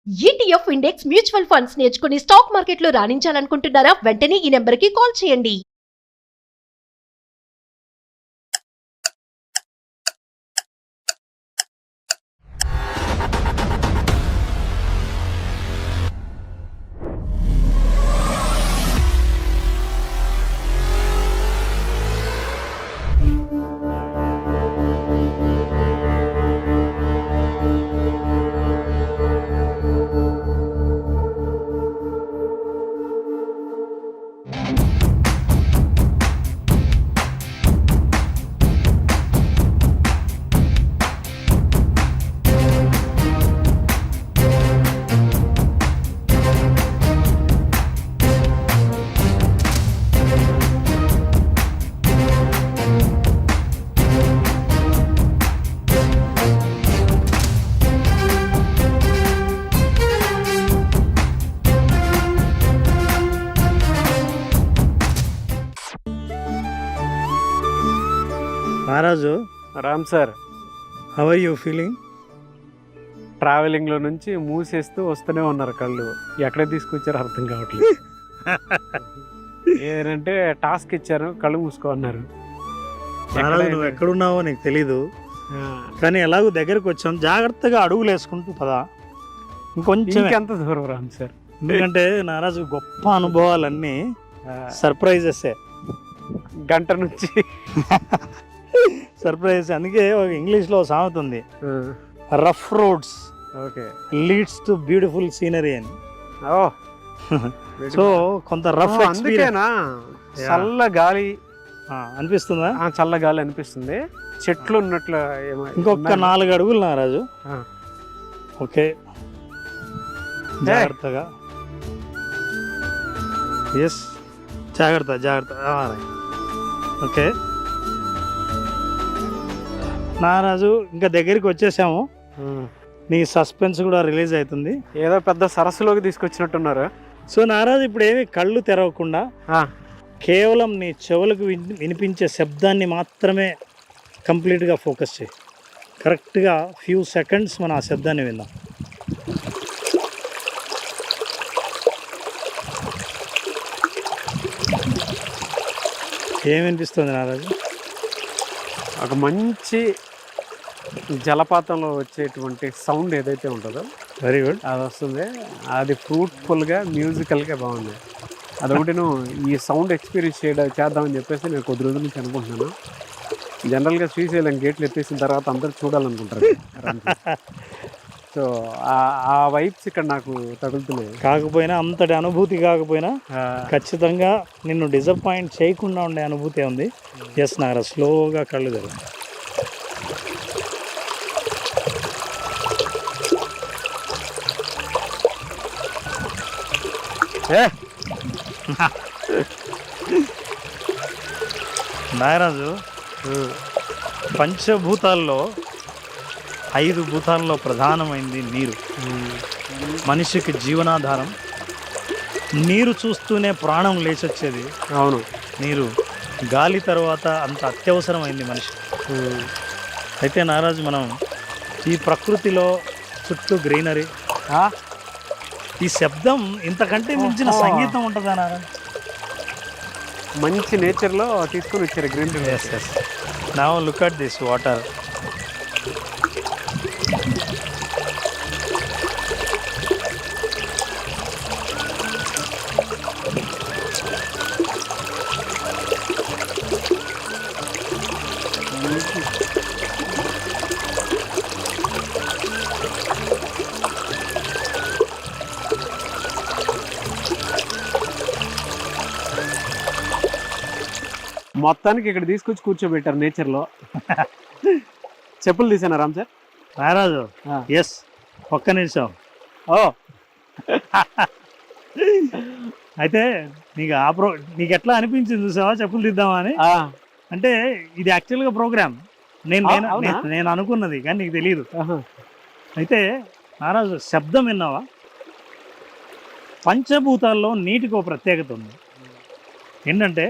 ETF index mutual funds నేర్చుకుని stock మార్కెట్లో రాణించాలనుకుంటున్నారా? వెంటనే ఈ నెంబర్కి కాల్ చేయండి. Maharaju, Ram sir, how are you feeling? ట్రావెలింగ్లో నుంచి మూసేస్తూ వస్తూనే ఉన్నారు కళ్ళు. ఎక్కడ తీసుకొచ్చారో అర్థం కావట్లేదు. ఏంటంటే టాస్క్ ఇచ్చారు, కళ్ళు మూసుకో అన్నారు. మహారాజు, నువ్వు ఎక్కడున్నావో నీకు తెలీదు, కానీ ఎలాగో దగ్గరకు వచ్చాం. జాగ్రత్తగా అడుగులు వేసుకుంటూ పదా. ఇంకొంచెం ఎంత దూరం రామ్ సార్? ఎందుకంటే నారాజు గొప్ప అనుభవాలన్నీ సర్ప్రైజెసే. గంట నుంచి సర్ప్రైజ్. అందుకే ఒక ఇంగ్లీష్లో సామెత ఉంది, rough roads okay leads to beautiful scenery అని. సో కొంత రఫ్ అందుకేనా చల్ల గాలి అనిపిస్తుందా? చల్ల గాలి అనిపిస్తుంది, చెట్లు ఉన్నట్లు. ఇంకొక 4 అడుగులు నారాజు. ఓకే, జాగ్రత్తగా. ఎస్, జాగ్రత్త జాగ్రత్త. ఓకే నారాజు, ఇంకా దగ్గరికి వచ్చేసాము. నీ సస్పెన్స్ కూడా రిలీజ్ అవుతుంది. ఏదో పెద్ద సరస్సులోకి తీసుకొచ్చినట్టున్నారు. సో నారాజు, ఇప్పుడు ఏమి కళ్ళు తెరవకుండా కేవలం నీ చెవులకు వినిపించే శబ్దాన్ని మాత్రమే కంప్లీట్గా ఫోకస్ చేయి. కరెక్ట్గా ఫ్యూ సెకండ్స్ మనం ఆ శబ్దాన్ని విందాం. ఏమనిపిస్తుంది నారాజు? ఒక మంచి జలపాతంలో వచ్చేటువంటి సౌండ్ ఏదైతే ఉంటుందో, వెరీ గుడ్, అది వస్తుంది. అది ఫ్రూట్ఫుల్గా మ్యూజికల్గా బాగుంది. అదొకటి ఈ సౌండ్ ఎక్స్పీరియన్స్ చేద్దామని చెప్పేసి నేను కొద్ది రోజుల నుంచి అనుకుంటున్నాను. జనరల్గా శ్రీశైలం గేట్లు ఎత్తేసిన తర్వాత అందరూ చూడాలనుకుంటారు. సో ఆ వైబ్స్ ఇక్కడ నాకు తగులుతున్నాయి. కాకపోయినా అంతటి అనుభూతి కాకపోయినా ఖచ్చితంగా నిన్ను డిసప్పాయింట్ చేయకుండా ఉండే అనుభూతి ఉంది. ఎస్ నారాజు, స్లోగా కళ్ళు తెరు. నాగరాజు, పంచభూతాల్లో 5 భూతాల్లో ప్రధానమైంది నీరు. మనిషికి జీవనాధారం. నీరు చూస్తూనే ప్రాణం లేచొచ్చేది. అవును, నీరు గాలి తర్వాత అంత అత్యవసరమైంది మనిషి. అయితే నారాజు, మనం ఈ ప్రకృతిలో చుట్టూ గ్రీనరీ, ఈ శబ్దం ఇంతకంటే మించిన సంగీతం ఉంటుందా నారాజు? మంచి నేచర్లో తీసుకొని వచ్చారు greenery. Yes yes. Now look at this water. మొత్తానికి ఇక్కడ తీసుకొచ్చి కూర్చోబెట్టారు నేచర్లో. చెప్పులు తీసానా రామ్ సార్? నారాజు, ఎస్, ఒక్క నిమిషం. అయితే నీకు ఎట్లా అనిపించింది చూసావా చెప్పులు తీద్దామా అని? అంటే ఇది యాక్చువల్గా ప్రోగ్రామ్ నేను అనుకున్నది, కానీ నీకు తెలియదు. అయితే నారాజు, శబ్దం విన్నావా? పంచభూతాల్లో నీటికి ఒక ప్రత్యేకత ఉంది. ఏంటంటే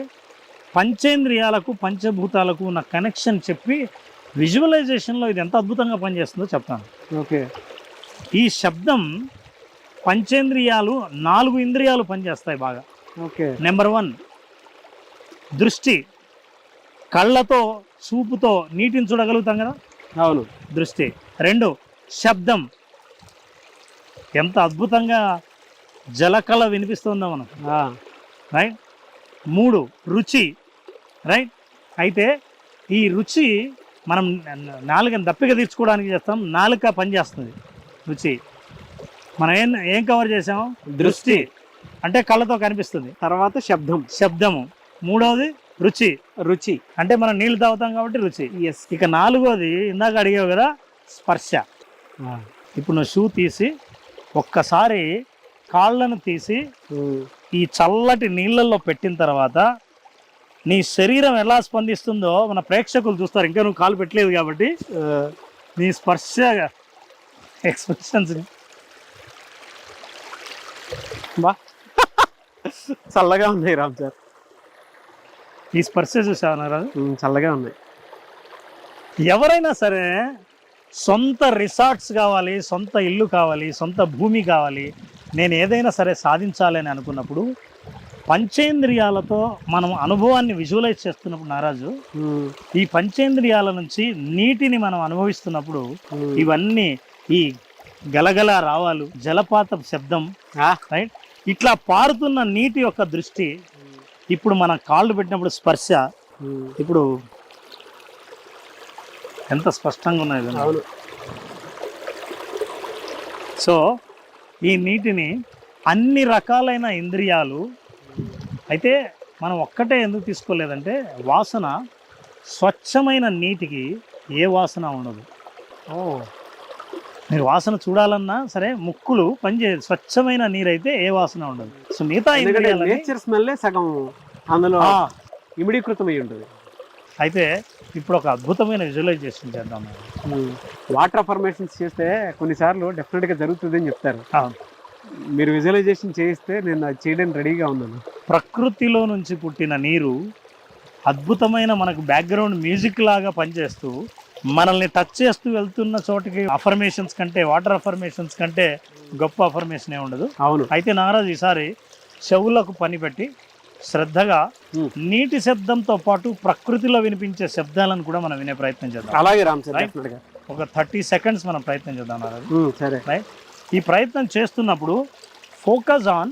పంచేంద్రియాలకు పంచభూతాలకు ఉన్న కనెక్షన్ చెప్పి విజువలైజేషన్లో ఇది ఎంత అద్భుతంగా పనిచేస్తుందో చెప్తాను. ఓకే. ఈ శబ్దం పంచేంద్రియాలు 4 ఇంద్రియాలు పనిచేస్తాయి బాగా. ఓకే. నెంబర్ 1 దృష్టి. కళ్ళతో చూపుతో నీటిని చూడగలుగుతాం కదా, అవును. దృష్టి. 2 శబ్దం. ఎంత అద్భుతంగా జలకళ వినిపిస్తుందో మనం, రైట్. 3 రుచి, రైట్. అయితే ఈ రుచి మనం నాలుకని దప్పిక తీర్చుకోవడానికి చేస్తాం, నాలుక పనిచేస్తుంది. రుచి మనం ఏం కవర్ చేసాం? దృష్టి అంటే కళ్ళతో కనిపిస్తుంది. తర్వాత శబ్దం, శబ్దము. 3వది రుచి. రుచి అంటే మనం నీళ్లు తాగుతాం కాబట్టి రుచి. ఎస్. ఇక 4వది ఇందాక అడిగావు కదా, స్పర్శ. ఇప్పుడు నువ్వు షూ తీసి ఒక్కసారి కాళ్ళను తీసి ఈ చల్లటి నీళ్ళల్లో పెట్టిన తర్వాత నీ శరీరం ఎలా స్పందిస్తుందో మన ప్రేక్షకులు చూస్తారు. ఇంకా నువ్వు కాలు పెట్టలేదు కాబట్టి నీ స్పర్శ ఎక్స్ప్రెషన్స్. బా చల్లగా ఉన్నాయి రామ్ సార్. ఈ స్పర్శ చూసావన్నారా? చల్లగా ఉన్నాయి. ఎవరైనా సరే సొంత రిసార్ట్స్ కావాలి, సొంత ఇల్లు కావాలి, సొంత భూమి కావాలి, నేను ఏదైనా సరే సాధించాలి అని అనుకున్నప్పుడు పంచేంద్రియాలతో మనం అనుభవాన్ని విజువలైజ్ చేస్తున్నప్పుడు నారాజు, ఈ పంచేంద్రియాల నుంచి నీటిని మనం అనుభవిస్తున్నప్పుడు ఇవన్నీ ఈ గలగల రావాలు, జలపాత శబ్దం, రైట్, ఇట్లా పారుతున్న నీటి యొక్క దృష్టి, ఇప్పుడు మనం కాళ్ళు పెట్టినప్పుడు స్పర్శ, ఇప్పుడు ఎంత స్పష్టంగా ఉన్నది. సో ఈ నీటిని అన్ని రకాలైన ఇంద్రియాలు, అయితే మనం ఒక్కటే ఎందుకు తీసుకోలేదంటే వాసన, స్వచ్ఛమైన నీటికి ఏ వాసన ఉండదు. మీరు వాసన చూడాలన్నా సరే ముక్కులు పనిచేయదు, స్వచ్ఛమైన నీరైతే ఏ వాసన ఉండదు. సో మిగతా నేచర్ స్మెల్లే సగం అందులో ఇమిడీకృతం అయి ఉంటుంది. అయితే ఇప్పుడు ఒక అద్భుతమైన విజువలైజేషన్ చేద్దాం. వాటర్ ఫార్మేషన్స్ చేస్తే కొన్నిసార్లు డెఫినెట్గా జరుగుతుంది అని చెప్తారు. మీరు విజువలైజేషన్ చేయిస్తే నేను అది చేయడానికి రెడీగా ఉన్నాను. ప్రకృతిలో నుంచి పుట్టిన నీరు అద్భుతమైన మనకు బ్యాక్గ్రౌండ్ మ్యూజిక్ లాగా పనిచేస్తూ మనల్ని టచ్ చేస్తూ వెళ్తున్న చోటికి అఫర్మేషన్స్ కంటే, వాటర్ అఫర్మేషన్స్ కంటే గొప్ప అఫర్మేషన్ ఏ ఉండదు. అవును. అయితే నారాజు ఈసారి చెవులకు పని పెట్టి శ్రద్ధగా నీటి శబ్దంతో పాటు ప్రకృతిలో వినిపించే శబ్దాలను కూడా మనం వినే ప్రయత్నం చేద్దాం. అలాగే రామ్ సార్, ఒక 30 seconds మనం ప్రయత్నం చేద్దాం నారాజు. సరే. రైట్. ఈ ప్రయత్నం చేస్తున్నప్పుడు ఫోకస్ ఆన్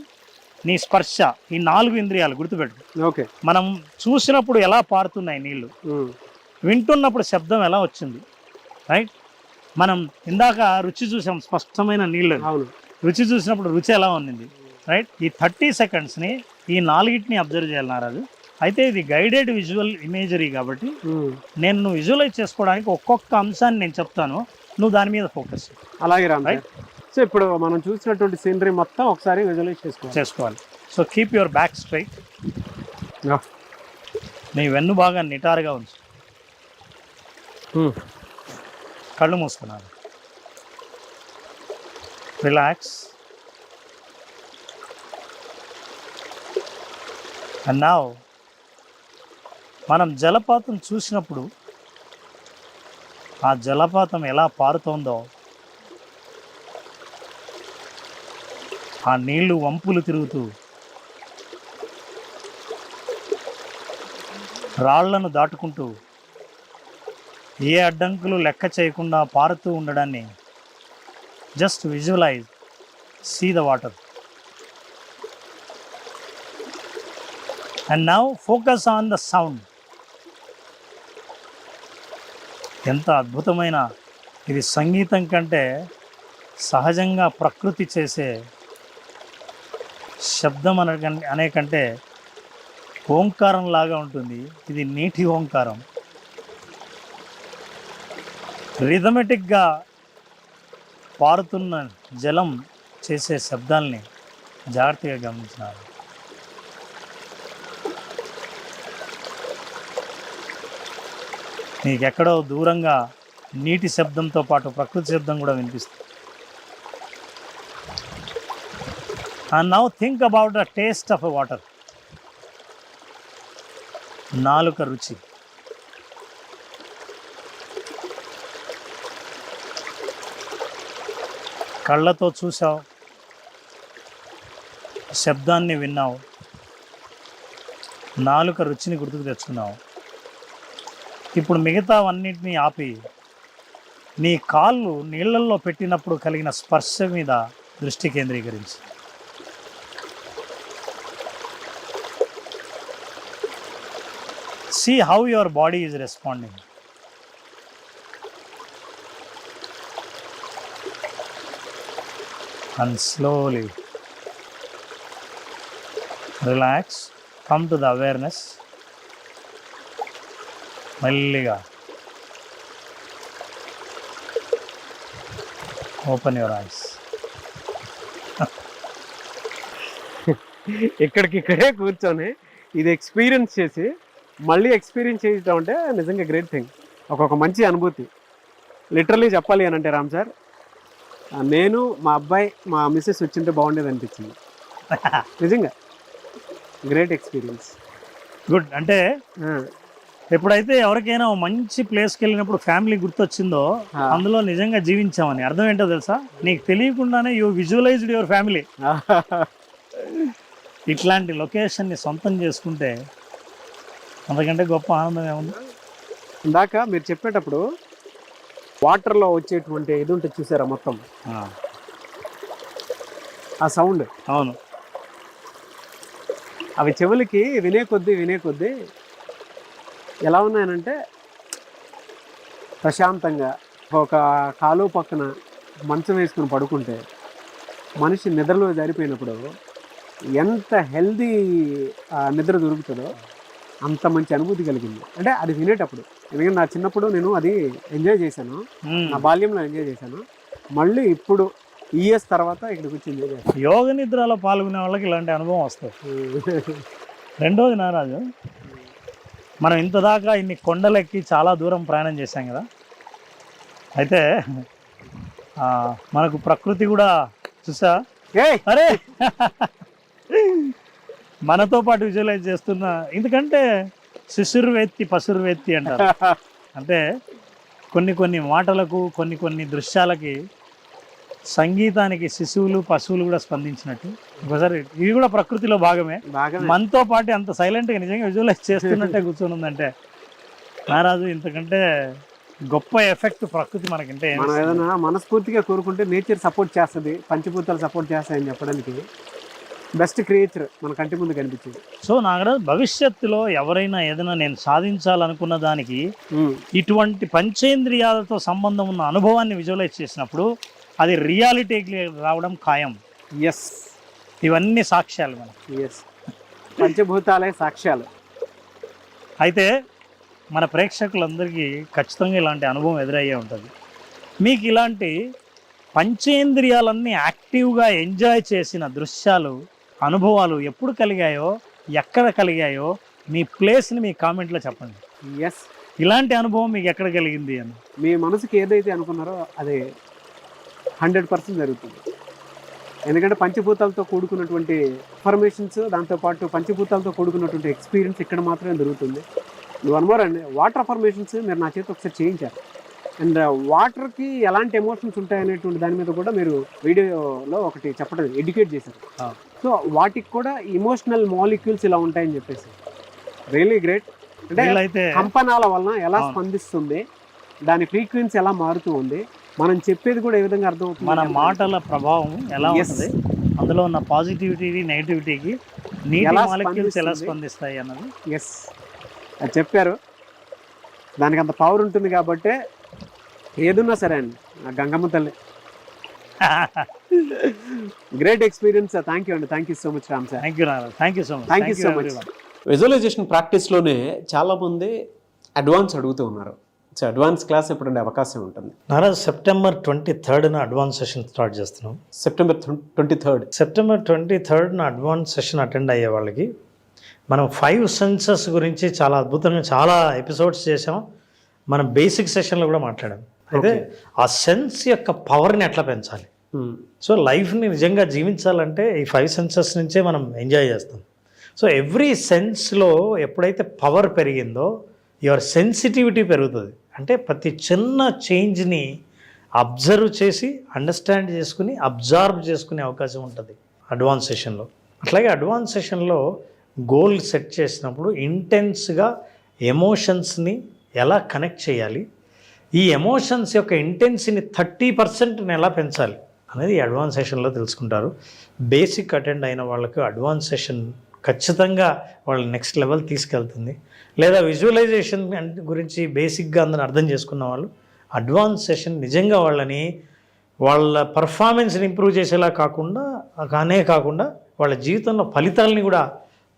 నీ స్పర్శ. ఈ 4 ఇంద్రియాలు గుర్తుపెట్టు. ఓకే. మనం చూసినప్పుడు ఎలా పారుతున్నాయి నీళ్లు, వింటున్నప్పుడు శబ్దం ఎలా వచ్చింది, రైట్. మనం ఇందాక రుచి చూసాం, స్పష్టమైన నీళ్ళు. రుచి చూసినప్పుడు రుచి ఎలా ఉంది, రైట్. ఈ 30 secondsని ఈ 4ని అబ్జర్వ్ చేయాలి నారాజు. అయితే ఇది గైడెడ్ విజువల్ ఇమేజరీ కాబట్టి నేను నువ్వు విజువలైజ్ చేసుకోవడానికి ఒక్కొక్క అంశాన్ని నేను చెప్తాను, నువ్వు దాని మీద ఫోకస్. అలాగే రామ్. సో ఇప్పుడు మనం చూసినటువంటి సీనరీ మొత్తం ఒకసారి విజువలైజ్ చేసుకోవాలి. So keep your back straight. నీ వెన్ను బాగా నిటారుగా ఉంచు. కళ్ళు మూసుకున్నాను. రిలాక్స్. అండ్ నౌ మనం జలపాతం చూసినప్పుడు ఆ జలపాతం ఎలా పారుతోందో, ఆ నీళ్లు వంపులు తిరుగుతూ రాళ్లను దాటుకుంటూ ఏ అడ్డంకులు లెక్క చేయకుండా పారుతూ ఉండడాన్ని just visualise, see the water. And now focus on the sound. ఎంత అద్భుతమైన ఇది! సంగీతం కంటే సహజంగా ప్రకృతి చేసే శబ్దం అనే కంటే ఓంకారం లాగా ఉంటుంది. ఇది నీటి ఓంకారం. రిథమెటిక్గా పారుతున్న జలం చేసే శబ్దాల్ని జాగ్రత్తగా గమనించాలి. నీకెక్కడో దూరంగా నీటి శబ్దంతో పాటు ప్రకృతి శబ్దం కూడా వినిపిస్తుంది. And now think about the taste of a water. నాలుక రుచి. కళ్ళతో చూసావు, శబ్దాన్ని విన్నావు, నాలుక రుచిని గుర్తుకు తెచ్చుకున్నావు. ఇప్పుడు మిగతావన్నింటినీ ఆపి నీ కాళ్ళు నీళ్ళల్లో పెట్టినప్పుడు కలిగిన స్పర్శ మీద దృష్టి కేంద్రీకరించి see how your body is responding. And slowly relax, come to the awareness. మెల్లిగా ఓపెన్ యువర్ ఐస్. ఇక్కడికిక్కడే కూర్చొని ఇది ఎక్స్పీరియన్స్ చేసి మళ్ళీ ఎక్స్పీరియన్స్ చేయడం అంటే నిజంగా గ్రేట్ థింగ్. ఒక్కొక్క మంచి అనుభూతి. లిటరలీ చెప్పాలి అని అంటే రామ్ సార్, నేను మా అబ్బాయి మా మిస్సెస్ వచ్చింటే బాగుండేది అనిపించింది. నిజంగా గ్రేట్ ఎక్స్పీరియన్స్. గుడ్. అంటే ఎప్పుడైతే ఎవరికైనా ఓ మంచి ప్లేస్కి వెళ్ళినప్పుడు ఫ్యామిలీ గుర్తొచ్చిందో అందులో నిజంగా జీవించామని అర్థం ఏంటో తెలుసా? నీకు తెలియకుండానే యూ విజువలైజ్డ్ యువర్ ఫ్యామిలీ. ఇట్లాంటి లొకేషన్ని సొంతం చేసుకుంటే అంతకంటే గొప్ప ఆనందం ఏముంది? ఇందాక మీరు చెప్పేటప్పుడు వాటర్లో వచ్చేటువంటి ఇది ఉంటుంది చూసారా మొత్తం, ఆ సౌండ్. అవును. అవి చెవులకి వినే కొద్దీ ఎలా ఉన్నాయనంటే ప్రశాంతంగా ఒక కాలు పక్కన మంచం వేసుకుని పడుకుంటే మనిషి నిద్రలో జారిపోయినప్పుడు ఎంత హెల్దీ నిద్ర దొరుకుతుందో అంత మంచి అనుభూతి కలిగింది. అంటే అది వినేటప్పుడు. ఎందుకంటే నా చిన్నప్పుడు నేను అది ఎంజాయ్ చేశాను, నా బాల్యంలో ఎంజాయ్ చేశాను. మళ్ళీ ఇప్పుడు ఇయర్స్ తర్వాత ఇక్కడికి వచ్చి ఎంజాయ్ చేశాను. యోగ నిద్రలో పాల్గొనే వాళ్ళకి ఇలాంటి అనుభవం వస్తుంది. రెండోది నారాజు, మనం ఇంతదాకా ఇన్ని కొండలెక్కి చాలా దూరం ప్రయాణం చేశాం కదా. అయితే మనకు ప్రకృతి కూడా చూసా, అరే మనతో పాటు విజువలైజ్ చేస్తున్న, ఎందుకంటే శిశుర్వేత్తి పశుర్వేత్తి అంటారు. అంటే కొన్ని మాటలకు కొన్ని దృశ్యాలకి సంగీతానికి శిశువులు పశువులు కూడా స్పందించినట్టు ఒకసారి ఇవి కూడా ప్రకృతిలో భాగమే. మనతో పాటు అంత సైలెంట్గా నిజంగా విజువలైజ్ చేస్తున్నట్టే కూర్చొని ఉందంటే నారాజు, ఇంతకంటే గొప్ప ఎఫెక్ట్ ప్రకృతి మనకంటే. మనం ఏదైనా మనస్ఫూర్తిగా కోరుకుంటే నేచర్ సపోర్ట్ చేస్తుంది, పంచభూతాలు సపోర్ట్ చేస్తాయని చెప్పడానికి బెస్ట్ క్రియేచర్ మన కంటి ముందు కనిపించింది. సో నాగరాజు, భవిష్యత్తులో ఎవరైనా ఏదైనా నేను సాధించాలనుకున్న దానికి ఇటువంటి పంచేంద్రియాలతో సంబంధం ఉన్న అనుభవాన్ని విజువలైజ్ చేసినప్పుడు అది రియాలిటీకి రావడం ఖాయం. ఎస్, ఇవన్నీ సాక్ష్యాలు మనకి. ఎస్, పంచభూతాలే సాక్ష్యాలు. అయితే మన ప్రేక్షకులందరికీ ఖచ్చితంగా ఇలాంటి అనుభవం ఎదురయ్యే ఉంటుంది. మీకు ఇలాంటి పంచేంద్రియాలన్నీ యాక్టివ్గా ఎంజాయ్ చేసిన దృశ్యాలు, అనుభవాలు ఎప్పుడు కలిగాయో, ఎక్కడ కలిగాయో మీ ప్లేస్ని మీ కామెంట్లో చెప్పండి. ఎస్, ఇలాంటి అనుభవం మీకు ఎక్కడ కలిగింది అని. మీ మనసుకి ఏదైతే అనుకున్నారో అది 100% జరుగుతుంది. ఎందుకంటే పంచభూతాలతో కూడుకున్నటువంటి ఇన్ఫర్మేషన్స్, దాంతోపాటు పంచభూతాలతో కూడుకున్నటువంటి ఎక్స్పీరియన్స్ ఇక్కడ మాత్రమే దొరుకుతుంది. వన్ మోర్ అండి, వాటర్ ఫార్మేషన్స్ మీరు నా చేతి ఒకసారి చేయించారు. అండ్ వాటర్కి ఎలాంటి ఎమోషన్స్ ఉంటాయనేటువంటి దాని మీద కూడా మీరు వీడియోలో ఒకటి చెప్పడం ఎడ్యుకేట్ చేశారు. సో వాటికి కూడా ఇమోషనల్ మాలిక్యూల్స్ ఇలా ఉంటాయని చెప్పేసి రియలీ గ్రేట్. అంటే కంపనాల వలన ఎలా స్పందిస్తుంది, దాని ఫ్రీక్వెన్సీ ఎలా మారుతూ ఉంది, మనం చెప్పేది కూడా ఏ విధంగా అర్థమవుతుంది, మన మాటల ప్రభావం ఎలా ఉంటుంది, అందులో ఉన్న పాజిటివిటీ నెగిటివిటీకి నీటి మాలిక్యూల్స్ ఎలా స్పందిస్తాయి అన్నది. ఎస్, అది చెప్పారు. దానికి అంత పవర్ ఉంటుంది కాబట్టి ఏదున్నా సరే అండి, గంగమ్మ తల్లి. Great experience. థ్యాంక్ యూ అండి. Thank you so much Ram sir. Thank you Narayana. Thank you so much. Thank you so much. Visualization ప్రాక్టీస్లోనే చాలామంది అడ్వాన్స్ అడుగుతూ ఉన్నారు. సో అడ్వాన్స్ క్లాస్ ఎప్పుడు ఉండే అవకాశం ఉంటుంది? Naraj, September 23rd advance session start చేస్తున్నాం. September 23rd advance session attend అయ్యే వాళ్ళకి మనం 5 సెన్సెస్ గురించి చాలా అద్భుతంగా చాలా ఎపిసోడ్స్ చేసాం. మనం బేసిక్ సెషన్లో కూడా మాట్లాడాం. అయితే ఆ సెన్స్ యొక్క పవర్ని ఎట్లా పెంచాలి, సో లైఫ్ని నిజంగా జీవించాలంటే ఈ 5 సెన్సెస్ నుంచే మనం ఎంజాయ్ చేస్తాం. సో ఎవ్రీ సెన్స్లో ఎప్పుడైతే పవర్ పెరిగిందో యువర్ సెన్సిటివిటీ పెరుగుతుంది. అంటే ప్రతి చిన్న చేంజ్ని అబ్జర్వ్ చేసి అండర్స్టాండ్ చేసుకుని అబ్జార్బ్ చేసుకునే అవకాశం ఉంటుంది అడ్వాన్స్ సెషన్లో. అట్లాగే అడ్వాన్స్ సెషన్లో గోల్ సెట్ చేసినప్పుడు ఇంటెన్స్గా ఎమోషన్స్ని ఎలా కనెక్ట్ చేయాలి, ఈ ఎమోషన్స్ యొక్క ఇంటెన్స్ని 30% ఎలా పెంచాలి అనేది ఈ అడ్వాన్స్ సెషన్లో తెలుసుకుంటారు. బేసిక్ అటెండ్ అయిన వాళ్ళకు అడ్వాన్స్ సెషన్ ఖచ్చితంగా వాళ్ళ నెక్స్ట్ లెవెల్ తీసుకెళ్తుంది. లేదా విజువలైజేషన్ గురించి బేసిక్గా అందరిని అర్థం చేసుకున్న వాళ్ళు అడ్వాన్స్ సెషన్ నిజంగా వాళ్ళ పర్ఫార్మెన్స్ని ఇంప్రూవ్ చేసేలా కాకుండా వాళ్ళ జీవితంలో ఫలితాలని కూడా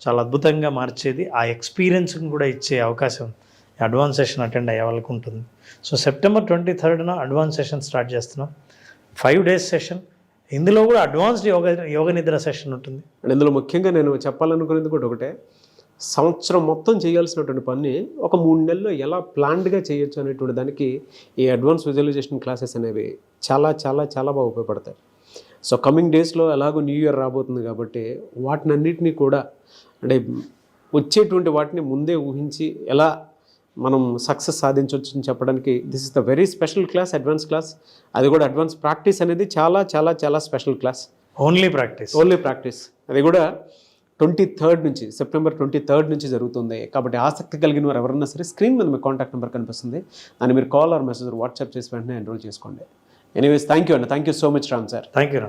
చాలా అద్భుతంగా మార్చేది, ఆ ఎక్స్పీరియన్స్ని కూడా ఇచ్చే అవకాశం అడ్వాన్స్ సెషన్ అటెండ్ అయ్యే వాళ్ళకు ఉంటుంది. So September 23rd advance session start చేస్తున్నాం. 5 days సెషన్. ఇందులో కూడా అడ్వాన్స్డ్ యోగ నిద్ర సెషన్ ఉంటుంది. అండ్ ఇందులో ముఖ్యంగా నేను చెప్పాలనుకునేది కూడా ఒకటే, సంవత్సరం మొత్తం చేయాల్సినటువంటి పని ఒక 3 నెలల్లో ఎలా ప్లాన్డ్గా చేయొచ్చు అనేటువంటి దానికి ఈ అడ్వాన్స్ విజువలైజేషన్ క్లాసెస్ అనేవి చాలా చాలా చాలా బాగా ఉపయోగపడతాయి. సో కమింగ్ డేస్లో ఎలాగో న్యూ ఇయర్ రాబోతుంది కాబట్టి వాటినన్నిటినీ కూడా అంటే వచ్చేటువంటి వాటిని ముందే ఊహించి ఎలా మనం సక్సెస్ సాధించవచ్చు అని చెప్పడానికి this is the very special class, advance class. అది కూడా అడ్వాన్స్ ప్రాక్టీస్ అనేది చాలా చాలా చాలా స్పెషల్ క్లాస్. ఓన్లీ ప్రాక్టీస్ అది కూడా 23rd నుంచి, సెప్టెంబర్ 23rd నుంచి జరుగుతుంది. కాబట్టి ఆసక్తి కలిగిన వారు ఎవరన్నా సరే స్క్రీన్ మీద మీ కాంటాక్ట్ నెంబర్ కనిపిస్తుంది, దాన్ని మీరు కాల్ ఆర్ మెసేజ్ వాట్సాప్ చేసి వెంటనే ఎన్రోల్ చేసుకోండి. ఎనీవేస్ థ్యాంక్ యూ అండి, thank you so much Ram sir. Thank you.